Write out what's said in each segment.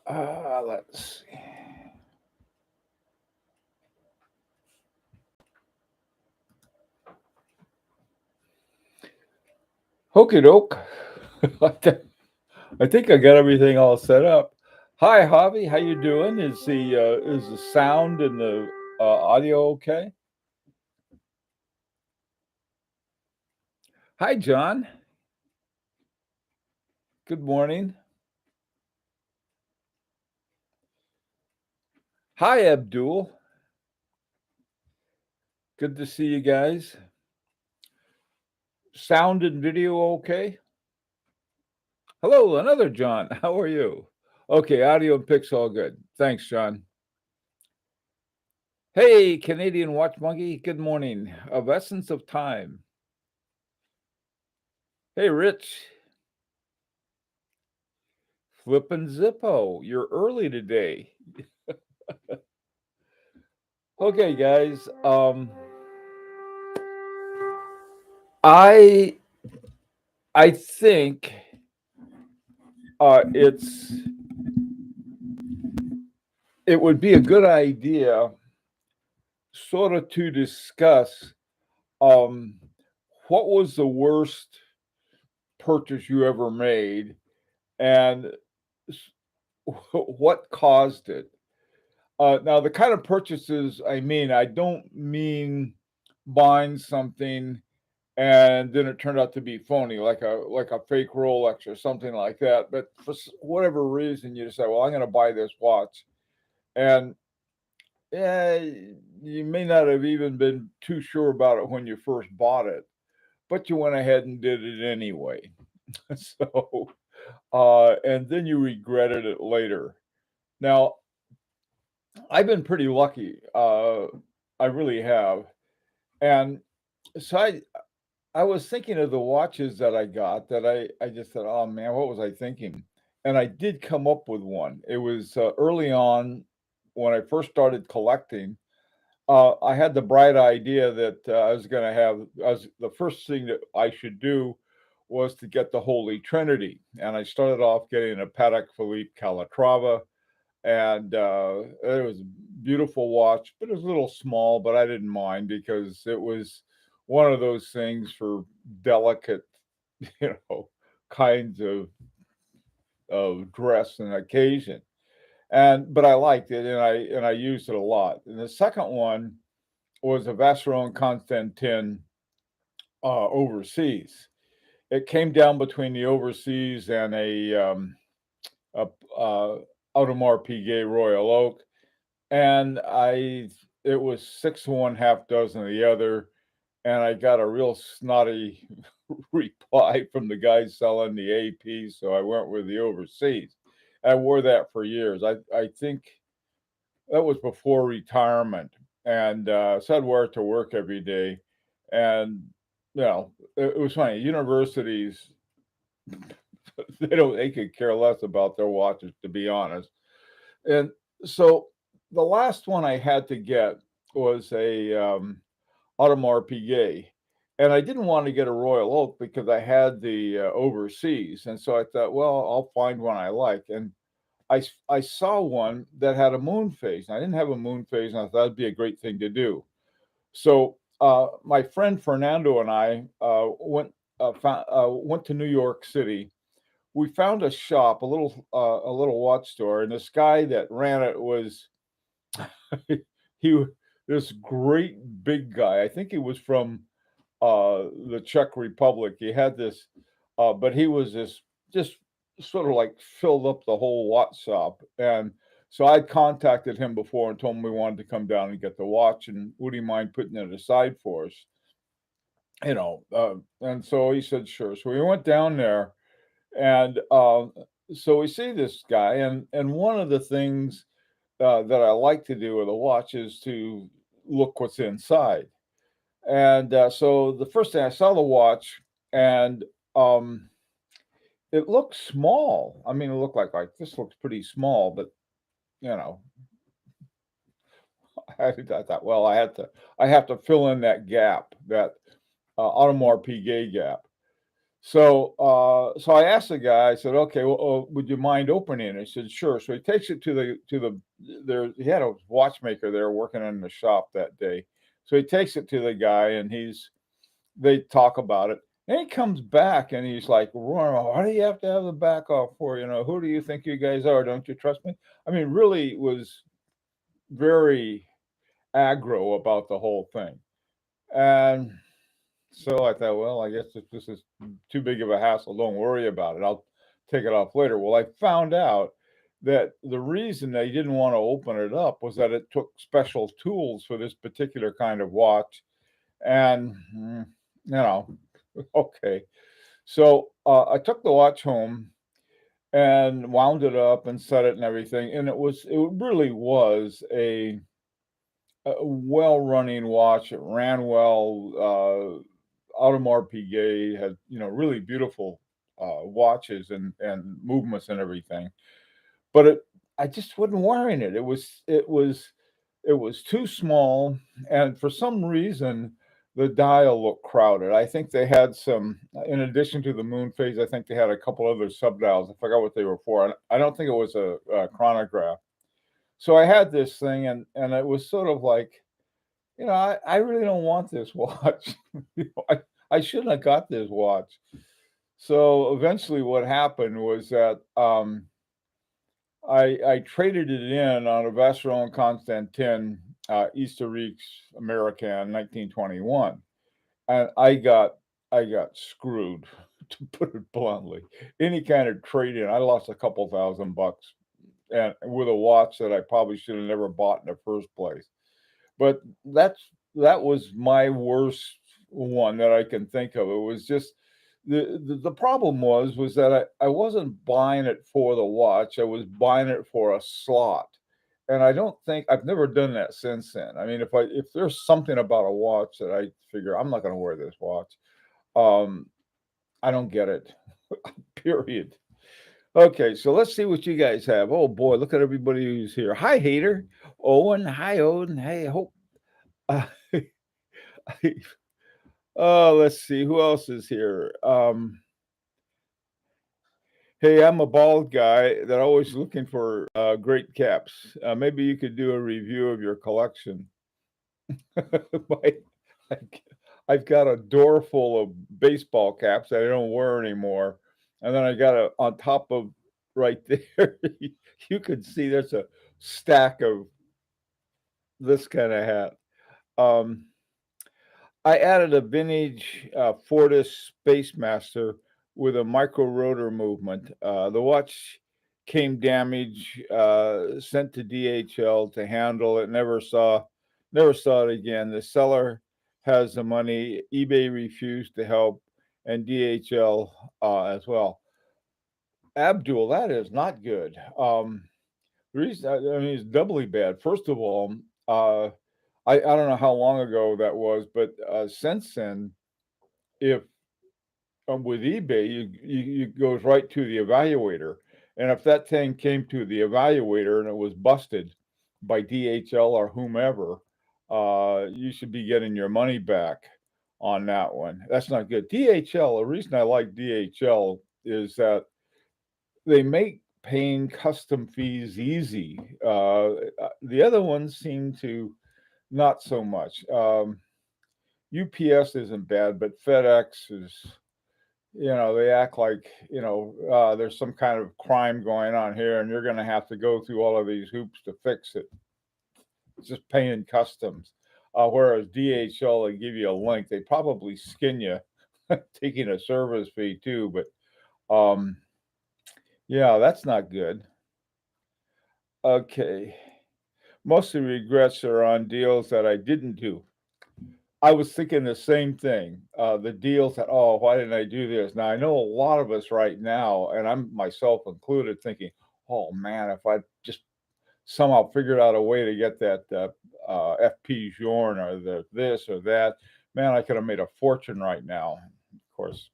Let's see. Hokey doke. I think I got everything all set up. Hi, Javi. How you doing? Is the sound and the audio okay? Hi, John. Good morning. Hi, Abdul. Good to see you guys. Sound and video okay? Hello, another John. How are you? Okay, audio and pics all good. Thanks, John. Hey, Canadian Watch Monkey. Good morning. Of Essence of Time. Hey, Rich. Flippin' Zippo. You're early today. Okay, guys. I I think it's it would be a good idea, sort of, to discuss um what was the worst purchase you ever made, and s- what caused it. Now, the kind of purchases I mean, I don't mean buying something and then it turned out to be phony, like a fake Rolex or something like that. But for whatever reason, you decide, well, I'm going to buy this watch, and yeah, you may not have even been too sure about it when you first bought it, but you went ahead and did it anyway. So, and then you regretted it later. Now, I've been pretty lucky. I really have, and so I was thinking of the watches that I got that I just thought, oh man, what was I thinking? And I did come up with one. It was early on when I first started collecting. I had the bright idea that I was going to have, the first thing that I should do was to get the Holy Trinity. And I started off getting a Patek Philippe Calatrava. And it was a beautiful watch, but it was a little small, but I didn't mind because it was one of those things for delicate, you know, kinds of dress and occasion. And but I liked it, and I used it a lot. And the second one was a Vacheron Constantin overseas. It came down between the overseas and a Audemars Piguet Royal Oak, and it was six of one, half dozen of the other, and I got a real snotty reply from the guy selling the AP, so I went with the overseas. I wore that for years. I think that was before retirement, and so I'd wear it to work every day, and it was funny. Universities, they could care less about their watches, to be honest. And so the last one I had to get was a Audemars Piguet, and I didn't want to get a Royal Oak because I had the overseas, and so I thought, well, I'll find one I like, and I saw one that had a moon phase. And I didn't have a moon phase, and I thought that'd be a great thing to do. So my friend Fernando and I went to New York City. We found a shop, a little watch store, and this guy that ran it was he this great big guy. I think he was from the Czech Republic. He had this, but he was this just sort of like filled up the whole watch shop. And so I contacted him before and told him we wanted to come down and get the watch, and would he mind putting it aside for us? And so he said sure. So we went down there, and so we see this guy, and one of the things that I like to do with a watch is to look what's inside. And so the first thing I saw the watch, and um, it looked small. I mean, it looked like this looks pretty small, but you know, I thought, well, I have to fill in that gap, that Audemars Piguet gap. So I asked the guy. I said, "Okay, well, would you mind opening it?" He said, "Sure." So he takes it to the there. He had a watchmaker there working in the shop that day. So he takes it to the guy, and they talk about it. And he comes back, and he's like, "Well, why do you have to have the back off for? Who do you think you guys are? Don't you trust me?" I mean, really was very aggro about the whole thing. And so I thought, well, I guess if this is too big of a hassle, don't worry about it. I'll take it off later. Well, I found out that the reason they didn't want to open it up was that it took special tools for this particular kind of watch. And, you know, okay. So I took the watch home and wound it up and set it and everything. And it really was a well-running watch. It ran well. Audemars Piguet had, really beautiful watches and movements and everything. But I just wasn't wearing it. It was too small, and for some reason, the dial looked crowded. I think they had in addition to the moon phase, I think they had a couple other sub dials. I forgot what they were for. And I don't think it was a chronograph. So I had this thing, and it was sort of like, I really don't want this watch. I shouldn't have got this watch. So eventually, what happened was that I traded it in on a Vacheron Constantin Historiques Americain 1921, and I got screwed, to put it bluntly. Any kind of trade in, I lost a couple $1,000, and with a watch that I probably should have never bought in the first place. But that was my worst one that I can think of. It was just the problem was that I wasn't buying it for the watch. I was buying it for a slot. And I don't think I've never done that since then. I mean, if there's something about a watch that I figure I'm not going to wear this watch, um, I don't get it. Period. Okay, so let's see what you guys have. Oh boy, look at everybody who's here. Hi, Hater. Owen. Hi, Owen. Hey, hope. Uh, oh, let's see who else is here. Hey, I'm a bald guy that always looking for great caps. Maybe you could do a review of your collection. My, I- I've got a door full of baseball caps that I don't wear anymore, and then I got on top of right there. You could see there's a stack of this kind of hat. Um, I added a vintage Fortis Spacemaster with a micro rotor movement. The watch came damaged, sent to DHL to handle it. Never saw it again. The seller has the money. eBay refused to help, and DHL as well. Abdul, that is not good. The reason I mean, it's doubly bad. First of all, uh, I don't know how long ago that was, but since then, if with eBay, you goes right to the evaluator, and if that thing came to the evaluator and it was busted by DHL or whomever, you should be getting your money back on that one. That's not good. DHL. The reason I like DHL is that they make paying custom fees easy. The other ones seem to not so much. UPS isn't bad, but FedEx is, they act like, there's some kind of crime going on here and you're going to have to go through all of these hoops to fix it. It's just paying customs. Whereas DHL, they give you a link. They probably skin you, taking a service fee too. But yeah, that's not good. Okay. Most of the regrets are on deals that I didn't do. I was thinking the same thing. The deals that, oh, why didn't I do this? Now I know a lot of us right now, and I'm myself included, thinking, oh man, if I just somehow figured out a way to get that FP Journe or the this or that, man, I could have made a fortune right now. Of course,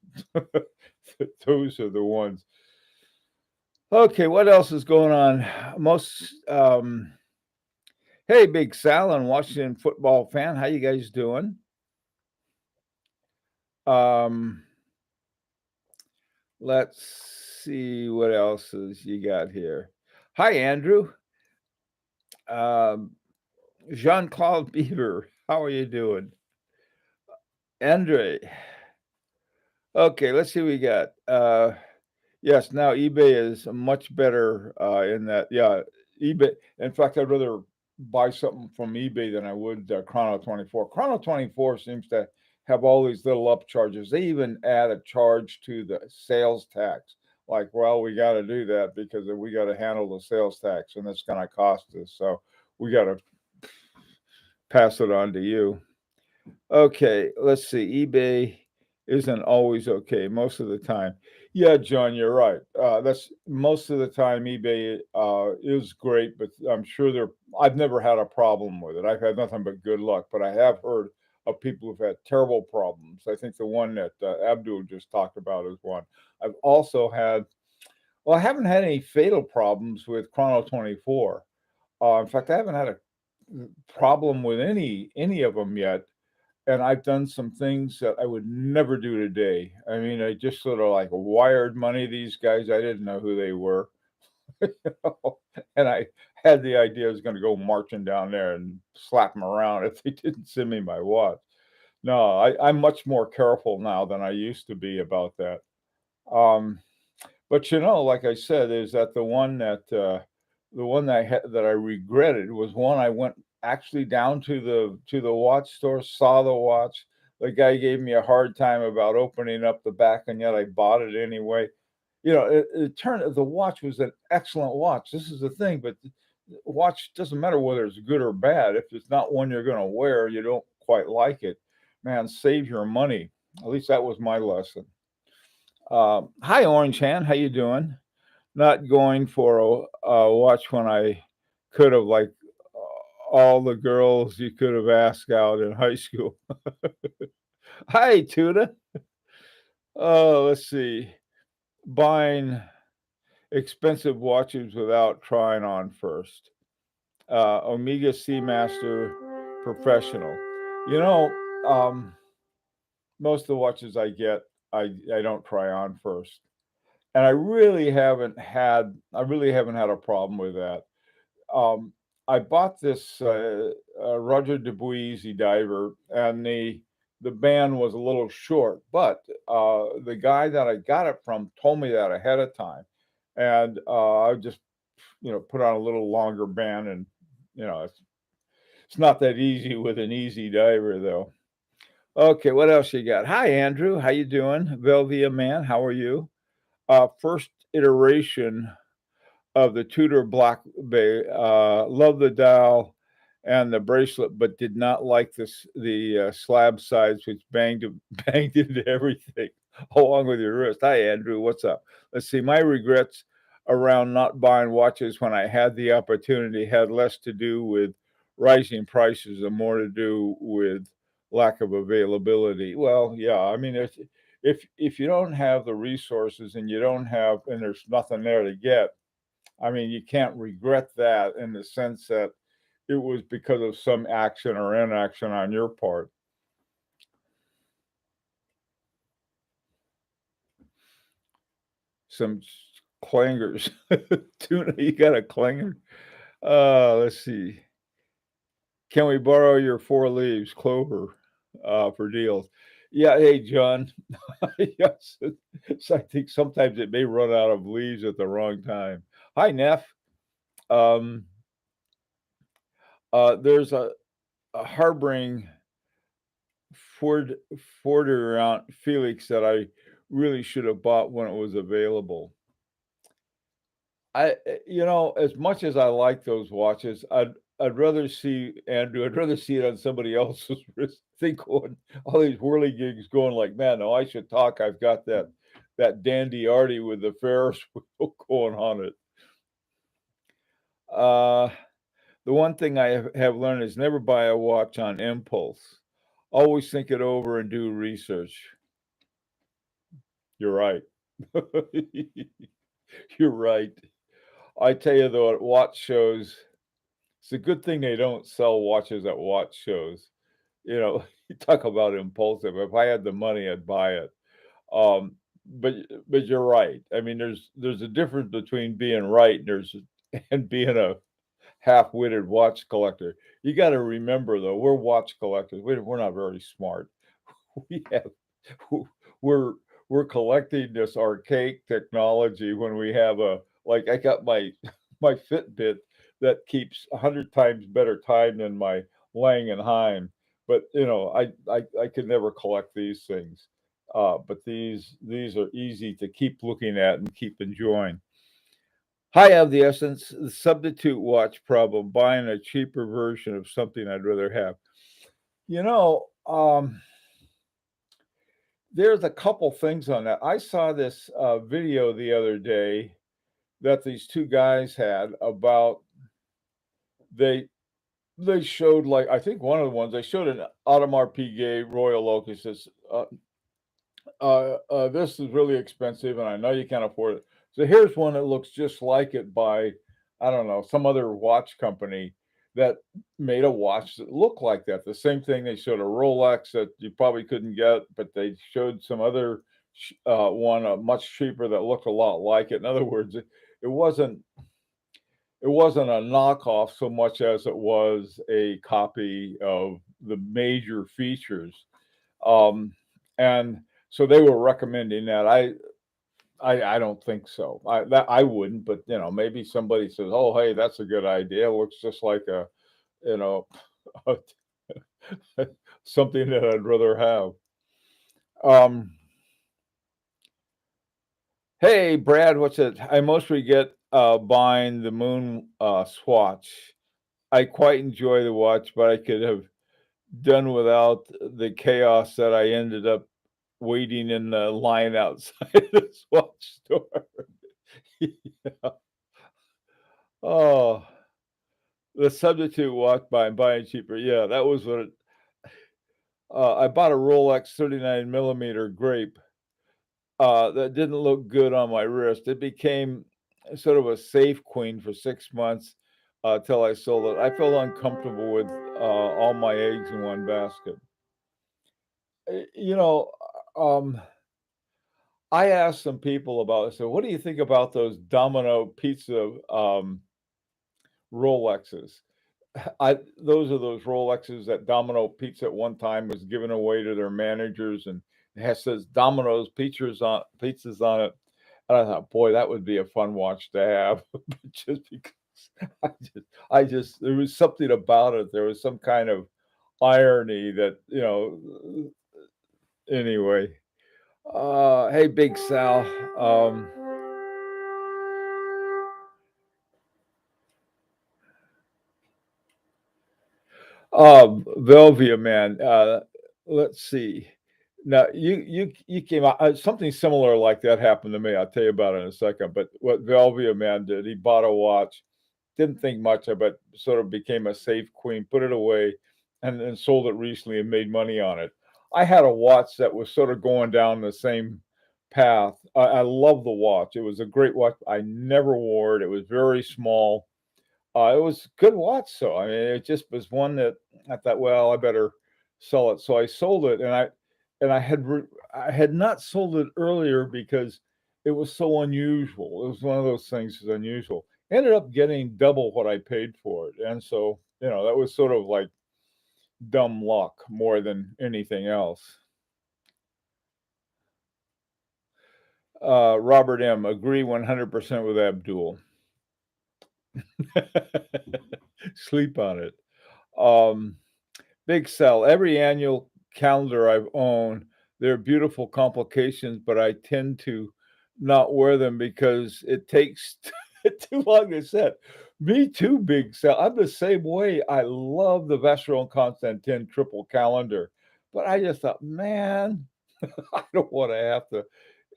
those are the ones. Okay, what else is going on? Most Hey, Big Sal and Washington football fan, how you guys doing? Um, Let's see what else is you got here. Hi, Andrew. Um, Jean-Claude Beaver. How are you doing? Andre. Okay, let's see what we got. Yes, now eBay is much better in that. Yeah, eBay. In fact, I'd rather buy something from eBay than I would Chrono 24. Chrono 24 seems to have all these little upcharges. They even add a charge to the sales tax. Like, well, we got to do that because we got to handle the sales tax, and it's going to cost us. So we got to pass it on to you. Okay, let's see. eBay isn't always okay most of the time. Yeah, John, you're right. That's most of the time eBay is great, but I'm sure there. I've never had a problem with it. I've had nothing but good luck, but I have heard of people who've had terrible problems. I think the one that Abdul just talked about is one. I've also had. Well, I haven't had any fatal problems with Chrono 24. In fact, I haven't had a problem with any of them yet, and I've done some things that I would never do today. I mean, I just sort of like wired money to these guys. I didn't know who they were. You know, and I had the idea I was going to go marching down there and slap them around if they didn't send me my watch. No, I'm much more careful now than I used to be about that. Um, but like I said, is that the one that that I regretted was one I went actually down to the watch store, saw the watch. The guy gave me a hard time about opening up the back, and yet I bought it anyway. It turned the watch was an excellent watch. This is the thing, but the watch doesn't matter whether it's good or bad. If it's not one you're going to wear, you don't quite like it. Man, save your money. At least that was my lesson. Hi, Orange Hand. How you doing? Not going for a watch when I could have, like, all the girls you could have asked out in high school. Hi, Tuna. Oh, let's see. Buying expensive watches without trying on first. Omega Seamaster Professional. You know, most of the watches I get, I don't try on first. And I really haven't had a problem with that. Um, I bought this Roger Dubuis Easy Diver, and the band was a little short, but the guy that I got it from told me that ahead of time, and I just put on a little longer band, and it's not that easy with an Easy Diver though. Okay, what else you got? Hi, Andrew. How you doing? Velvia man, how are you? First iteration of the Tudor Black Bay. Love the dial and the bracelet, but did not like the slab sides, which banged into everything along with your wrist. Hi, Andrew. What's up? Let's see. My regrets around not buying watches when I had the opportunity had less to do with rising prices and more to do with lack of availability. Well, yeah. I mean, if you don't have the resources and you don't have and there's nothing there to get, I mean, you can't regret that in the sense that it was because of some action or inaction on your part. Some clangers. Tuna, you got a clanger? Let's see. Can we borrow your 4 leaves clover for deals? Yeah, hey, John. Yes, I think sometimes it may run out of leaves at the wrong time. Hi, Neff. Um, there's a harboring Ford around Felix that I really should have bought when it was available. As much as I like those watches, I'd rather see Andrew. I'd rather see it on somebody else's wrist. Think going all these whirligigs going like, man, no, I should talk. I've got that dandy Artie with the Ferris wheel going on it. Uh, the one thing I have learned is never buy a watch on impulse. Always think it over and do research. You're right. You're right. I tell you though, at watch shows, it's a good thing they don't sell watches at watch shows. You talk about impulsive. If I had the money, I'd buy it. Um, but you're right. I mean, there's a difference between being right and being a half-witted watch collector. You got to remember though, we're watch collectors. We're not very smart. We have we're we're collecting this archaic technology when we have a like I got my my Fitbit that keeps 100 times better time than my Lang and Heim. But I could never collect these things. But these are easy to keep looking at and keep enjoying. High of the essence, the substitute watch problem, buying a cheaper version of something I'd rather have. You know, there's a couple things on that. I saw this video the other day that these two guys had about they they showed like I think one of the ones they showed an Audemars Piguet Royal Oak. It says this is really expensive, and I know you can't afford it. So here's one that looks just like it by, I don't know, some other watch company that made a watch that looked like that. The same thing they showed a Rolex that you probably couldn't get, but they showed some other one much cheaper that looked a lot like it. In other words, it wasn't it wasn't a knockoff so much as it was a copy of the major features. Um, and so they were recommending that. I don't think so. I wouldn't, but maybe somebody says, "Oh, hey, that's a good idea. It looks just like a you know something that I'd rather have." Um, hey, Brad, what's it? I mostly get buying the Moon Swatch. I quite enjoy the watch, but I could have done without the chaos that I ended up waiting in the line outside the watch store. Yeah. Oh, the substitute watch buying cheaper. Yeah, that was what I bought a Rolex 39 millimeter grape that didn't look good on my wrist. It became sort of a safe queen for 6 months till I sold it. I felt uncomfortable with all my eggs in one basket. Uh, You know, um, I asked some people about it. So, what do you think about those Domino pizza Rolexes? I those are those Rolexes that Domino Pizza at one time was giving away to their managers, and it has says Domino's pizzas on it. And I thought, boy, that would be a fun watch to have. But just because I just there was something about it. There was some kind of irony that anyway. Hey, Big Sal. Um, Velvia, man. Let's see. Now you came out something similar like that happened to me. I'll tell you about it in a second. But what Velvia man did, he bought a watch, didn't think much of it, sort of became a safe queen, put it away, and then sold it recently and made money on it. I had a watch that was sort of going down the same path. I love the watch. It was a great watch. I never wore it. It was very small. It was good watch, so I mean, it just was one that I thought, well, I better sell it. So I sold it, I had not sold it earlier because it was so unusual. It was one of those things that's unusual. Ended up getting double what I paid for it, and so that was sort of like dumb luck more than anything else. Robert M. Agree 100% with Abdul. Sleep on it. Um, Big sell. Every annual calendar I've owned, they're beautiful complications, but I tend to not wear them because it takes too long to set. Me too, Big sell. I'm the same way. I love the Vacheron Constantin triple calendar, but I just thought, man, I don't want to have to.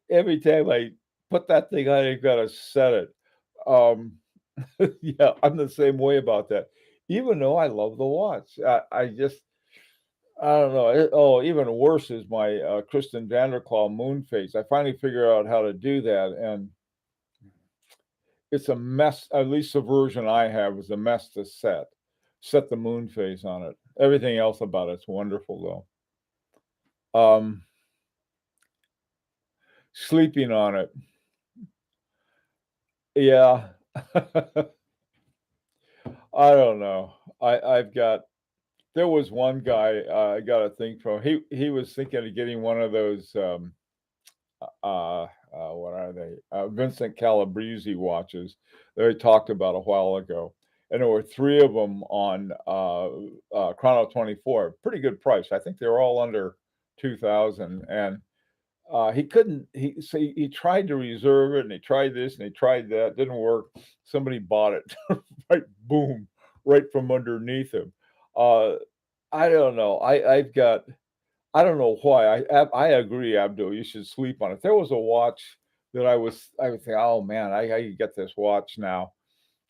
Every time I put that thing on, I got to set it. Um, yeah, I'm the same way about that. Even though I love the watch, I just I don't know. Even worse is my Kristen Vanderklaw moon phase. I finally figured out how to do that, and it's a mess. At least the version I have is a mess to set. Set the moon phase on it. Everything else about it's wonderful, though. Um, sleeping on it. Yeah. I don't know. I've got there was one guy, I got a thing from he was thinking of getting one of those, what are they? Vincent Calabrese watches that I talked about a while ago, and there were 3 of them on, Chrono 24, pretty good price. I think they were all under 2,000, and he couldn't he tried to reserve it, and he tried this, and he tried that, didn't work. Somebody bought it, right, boom, right from underneath him. Uh, I don't know. I don't know why. I agree, Abdul, you should sleep on it. There was a watch that I would think, "Oh, man, I could get this watch now."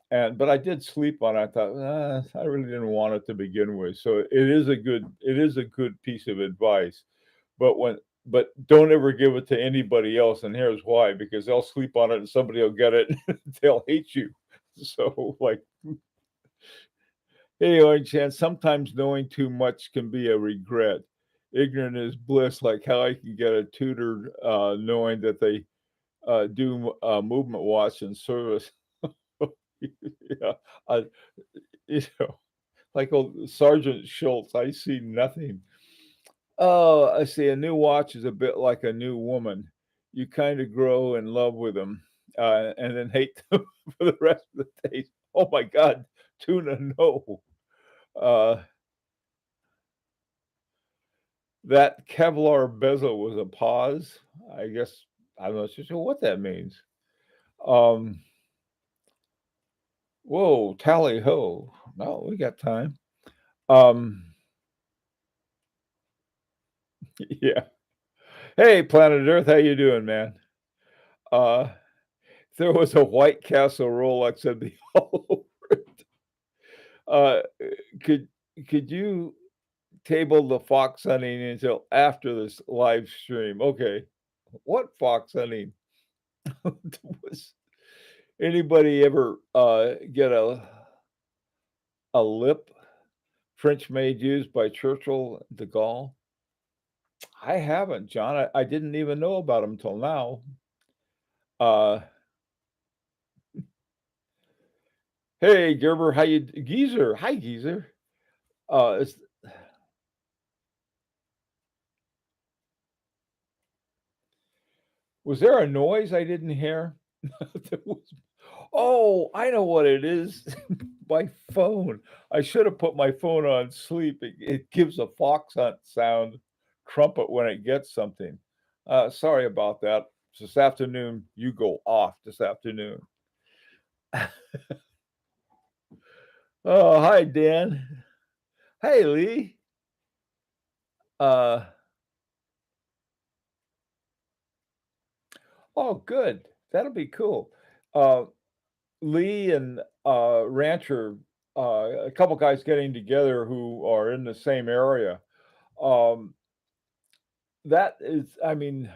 But I did sleep on it. I thought, I really didn't want it to begin with." So it is a good piece of advice. But when but don't ever give it to anybody else, and here's why, because they'll sleep on it and somebody will get it, they'll hate you. So, like, anyway, Chance, sometimes knowing too much can be a regret. Ignorant is bliss, like how I can get a tutor, knowing that they, do, movement watch and service. Yeah, I you know, like old Sergeant Schultz, I see nothing. Oh, I see. A new watch is a bit like a new woman. You kind of grow in love with them, and then hate them for the rest of the days. Oh my God, tuna, no. Uh, that Kevlar bezel was a pause. I guess I'm not so sure what that means. Um, whoa, tally ho. No, we got time. Um, yeah. Hey, planet Earth, how you doing, man? Uh, there was a White Castle Rolex at the all over it. Uh, could could you table the fox hunting until after this live stream? Okay. What fox hunting? Was anybody ever get a lip French maid used by Churchill de Gaulle? I haven't, John. I didn't even know about them till now. Uh, hey, Gerber, how you Geezer? Hi, Geezer. Is Was there a noise I didn't hear? There was Oh, I know what it is. My phone. I should have put my phone on sleep. It gives a fox hunt sound trumpet when it gets something. Sorry about that. This afternoon, you go off this afternoon. Oh, hi, Dan. Hey, Lee. Uh, oh, good. That'll be cool. Uh, Lee and Rancher, a couple guys getting together who are in the same area. Um, that is, I mean,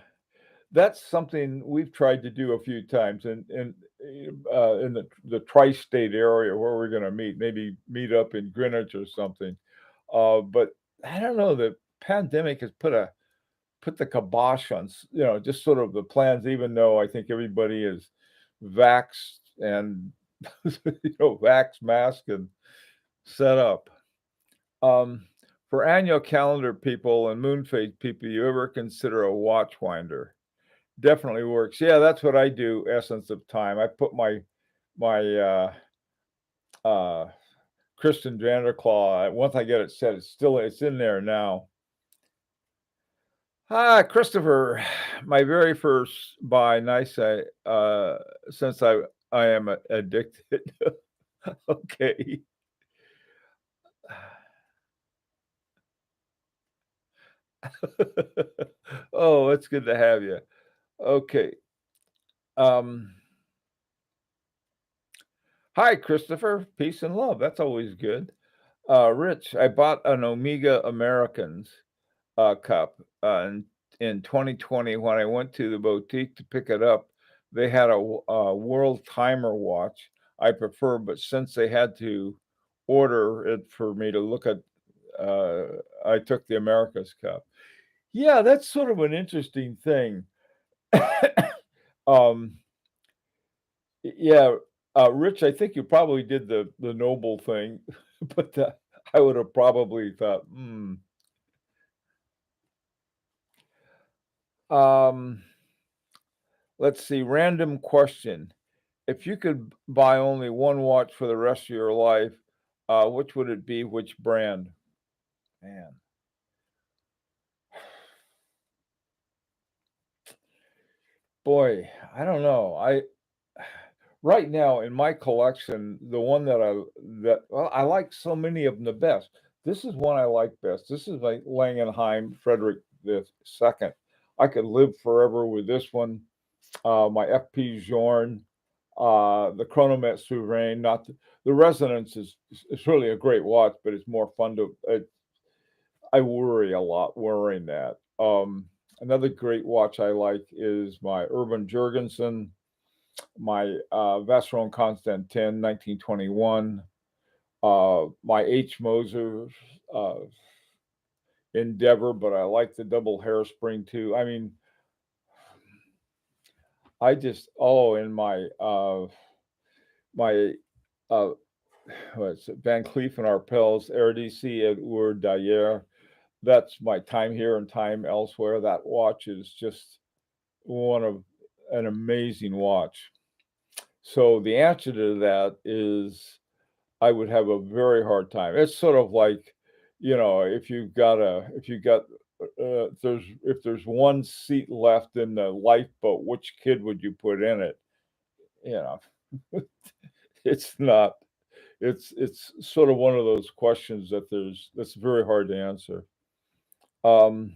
that's something we've tried to do a few times in the tri-state area where we're going to meet. Maybe meet up in Greenwich or something. But I don't know. The pandemic has put the kibosh on just sort of the plans. Even though I think everybody is vaxxed and vax mask and set up. Um, for annual calendar people and moon phase people, you ever consider a watch winder? Definitely works. Yeah, that's what I do, essence of time. I put my uh Kristen Vanderclaw, once I get it set, it's in there now. Ah, Christopher, my very first buy, nice since I am addicted. Okay. Oh, it's good to have you. Okay. Um Hi, Christopher. Peace and love. That's always good. Rich, I bought an Omega Americans cup in 2020 when I went to the boutique to pick it up. They had a world timer watch I prefer, but since they had to order it for me to look at, I took the America's cup. Yeah, that's sort of an interesting thing. Um, yeah, Rich, I think you probably did the noble thing, but, I would have probably thought, "Hmm." Um, let's see, random question. If you could buy only one watch for the rest of your life, which would it be? Which brand? Man, boy, I don't know. I right now in my collection, the one I like so many of them the best. This is one I like best. This is like Langenheim Frederick the Second. I could live forever with this one. My FP Journe, the Chronomet Souverain. Not the Resonance is really a great watch, but it's more fun to. I worry a lot wearing that. Another great watch I like is my Urban Jurgensen, my Vacheron Constantin 1921, my H. Moser uh, Endeavor, but I like the double hairspring too. I mean, I just and my uh, what's it, Van Cleef and Arpels RDC Edward Dayer. That's my time here and time elsewhere. That watch is just one of an amazing watch. So the answer to that is I would have a very hard time. It's sort of like, if you got if there's one seat left in the lifeboat, which kid would you put in it? You know, it's not. It's sort of one of those questions that's very hard to answer. Um,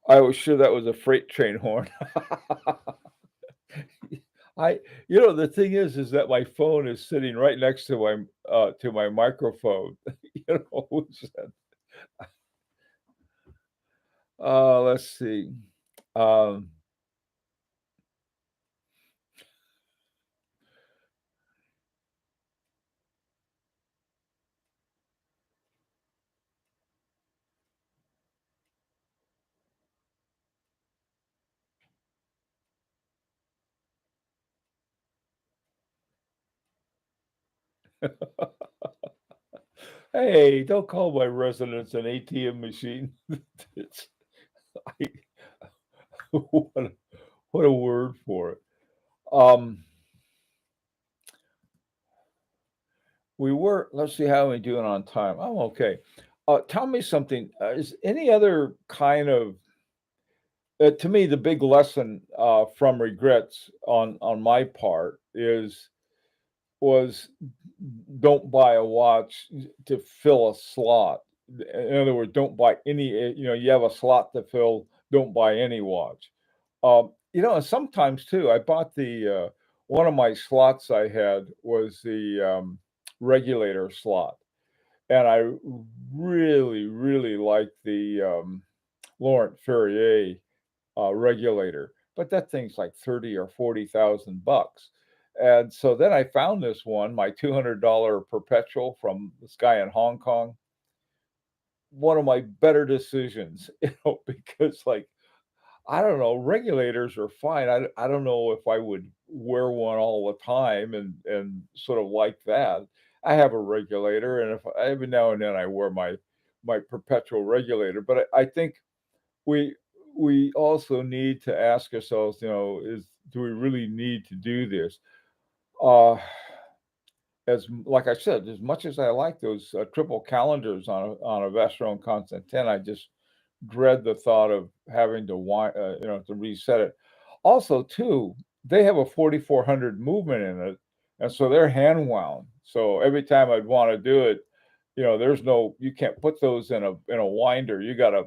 I was sure that was a freight train horn. I the thing is that my phone is sitting right next to my microphone. So let's see. Um, hey, don't call my residence an ATM machine. It's I, what a, what a word for it. Um, let's see how we doing on time. I'm okay. Tell me something. Is any other kind of to me the big lesson from regrets on my part is was don't buy a watch to fill a slot. In other words, don't buy any. You have a slot to fill. Don't buy any watch. And sometimes too, I bought the one of my slots I had was the regulator slot, and I really, really liked the Laurent Ferrier regulator, but that thing's like 30 or 40,000 bucks. And so then I found this one, my $200 perpetual from this guy in Hong Kong. One of my better decisions, because like I don't know, regulators are fine. I don't know if I would wear one all the time and sort of like that. I have a regulator, and if every now and then I wear my perpetual regulator, but I think we we also need to ask ourselves, is do we really need to do this? Uh, like I said, as much as I like those triple calendars on a Vacheron Constantin, I just dread the thought of having to reset it. Also, too, they have a 4400 movement in it, and so they're hand wound. So every time I'd want to do it, you can't put those in a winder. You gotta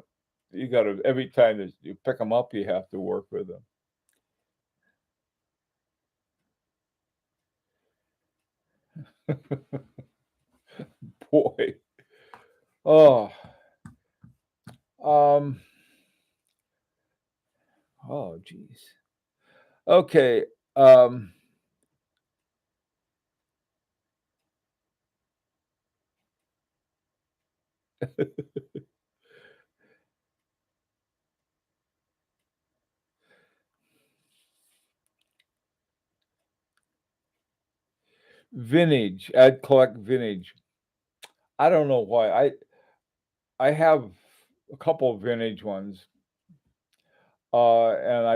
every time that you pick them up, you have to work with them. Boy. Oh, um, oh, geez. Okay. Um, Vintage. I'd collect vintage. I don't know why. I have a couple of vintage ones, and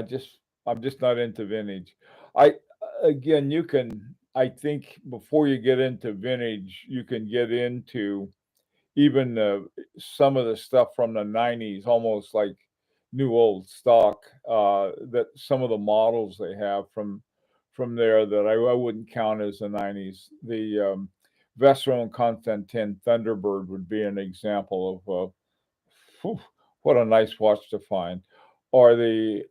I'm just not into vintage. I again, you can. I think before you get into vintage, you can get into even some of the stuff from the '90s, almost like new old stock. That some of the models they have from there that I wouldn't count as the '90s. The Vestron Constantin Thunderbird would be an example of whew, what a nice watch to find, or the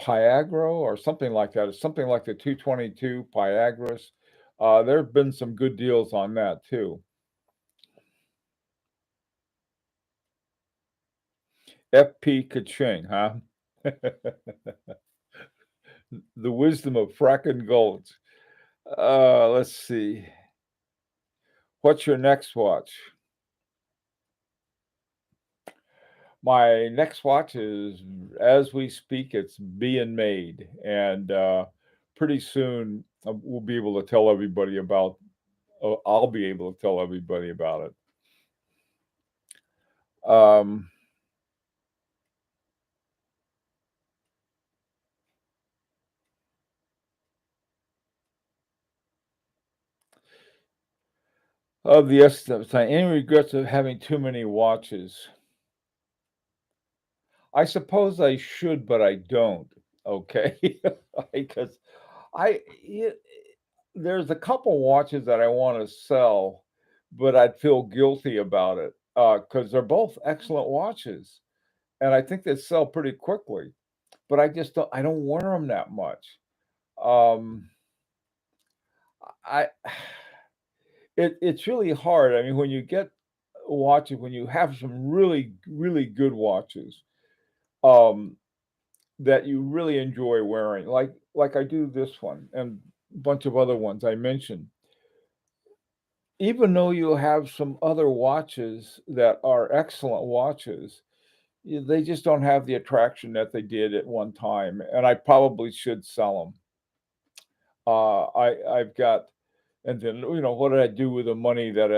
Piagro or something like that. It's something like the 222 Piagras. There have been some good deals on that too. FP Kaching, huh? The wisdom of fracking golds. Let's see. What's your next watch? My next watch is, as we speak, it's being made, and pretty soon we'll be able to tell everybody about. I'll be able to tell everybody about it. Of the essence of time, any regrets of having too many watches? I suppose I should, but I don't. Okay, because I y- there's a couple watches that I want to sell, but I'd feel guilty about it because they're both excellent watches, and I think they sell pretty quickly. But I just don't. I don't wear them that much. Um, I it's really hard. I mean, when you get watches, when you have some really good watches, um, that you really enjoy wearing, like I do this one and a bunch of other ones I mentioned. Even though you have some other watches that are excellent watches, they just don't have the attraction that they did at one time, and I probably should sell them. I've got, and then what did I do with the money that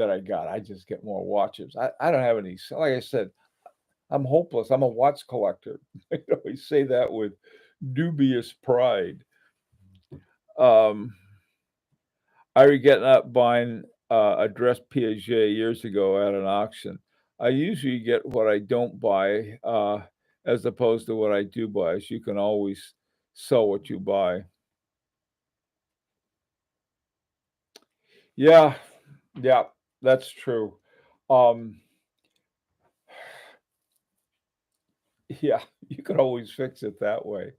I got? I just get more watches. I don't have any. Like I said, I'm hopeless. I'm a watch collector. I always say that with dubious pride. Um, I regret not buying a dress Piaget years ago at an auction. I usually get what I don't buy, as opposed to what I do buy. As you can always sell what you buy. Yeah, yeah, that's true. Um, yeah, you can always fix it that way.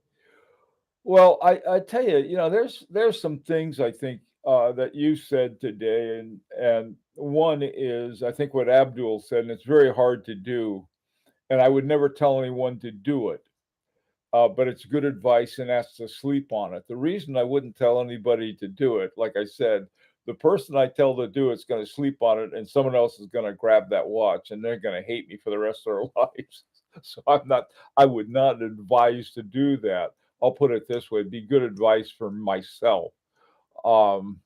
Well, I tell you, there's some things I think that you said today, and one is I think what Abdul said, and it's very hard to do, and I would never tell anyone to do it. But it's good advice, and that's to sleep on it. The reason I wouldn't tell anybody to do it, like I said, the person I tell to do it's going to sleep on it, and someone else is going to grab that watch, and they're going to hate me for the rest of their lives. So I would not advise to do that. I'll put it this way: be good advice for myself. Um,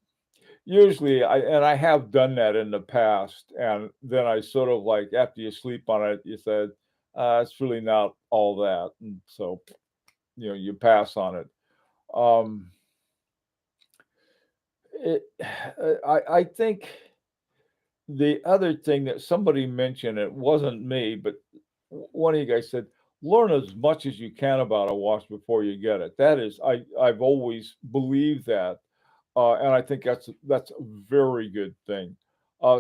Usually, I have done that in the past, and then I sort of like after you sleep on it, you said, it's really not all that, and so you pass on it. Um, it I think the other thing that somebody mentioned, it wasn't me, but one of you guys said, learn as much as you can about a watch before you get it. That is, I've always believed that, and I think that's a very good thing.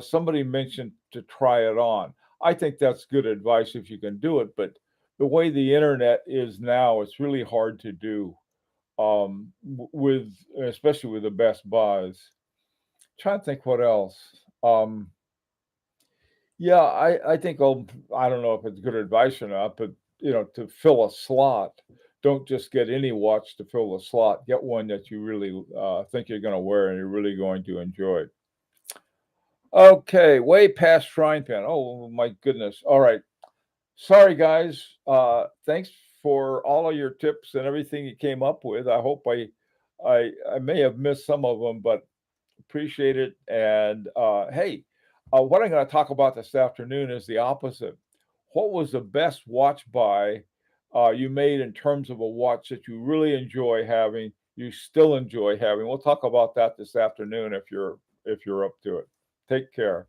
Somebody mentioned to try it on. I think that's good advice if you can do it, but the way the internet is now, it's really hard to do. With especially with the best buys. Trying to think what else. Yeah, I think I don't know if it's good advice or not, but to fill a slot, don't just get any watch to fill the slot. Get one that you really think you're going to wear and you're really going to enjoy. Okay, way past frying pan. Oh my goodness. All right. Sorry guys. Thanks for all of your tips and everything you came up with. I hope I may have missed some of them, but appreciate it. And hey, what I'm going to talk about this afternoon is the opposite. What was the best watch buy you made in terms of a watch that you really enjoy having, you still enjoy having? We'll talk about that this afternoon if you're up to it. Take care.